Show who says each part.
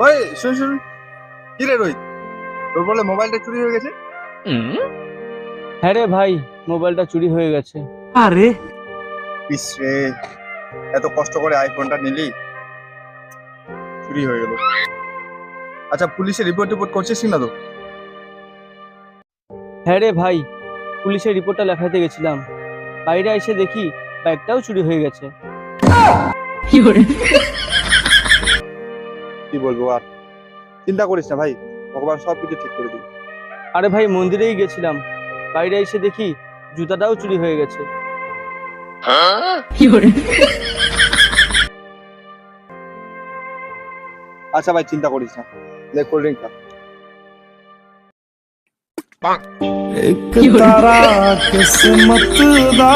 Speaker 1: ওই শুন শুন, কি রে রোহিত, তোর বলে মোবাইলটা চুরি হয়ে গেছে?
Speaker 2: হ্যাঁ রে ভাই, মোবাইলটা চুরি হয়ে গেছে।
Speaker 3: আরে
Speaker 1: ইস রে, এত কষ্ট করে আইফোনটা নিলি, চুরি হয়ে গেল। আচ্ছা, পুলিশে রিপোর্ট টিপোর্ট করছিস না তো?
Speaker 2: হ্যাঁ রে ভাই, পুলিশের রিপোর্টটা লেখাতে গেছিলাম, বাইরে এসে দেখি ব্যাগটাও চুরি হয়ে গেছে।
Speaker 1: কি বলবো আর, চিন্তা করিস না ভাই, ভগবান সব কিছু ঠিক করে দিবে।
Speaker 2: আরে ভাই, মন্দিরেই গেছিলাম, বাইরে এসে দেখি জুতাটাও চুরি হয়ে গেছে।
Speaker 1: আচ্ছা ভাই, চিন্তা করিস না, লে কোল্ড ড্রিঙ্ক খা।
Speaker 3: एक तारा किस्मत दा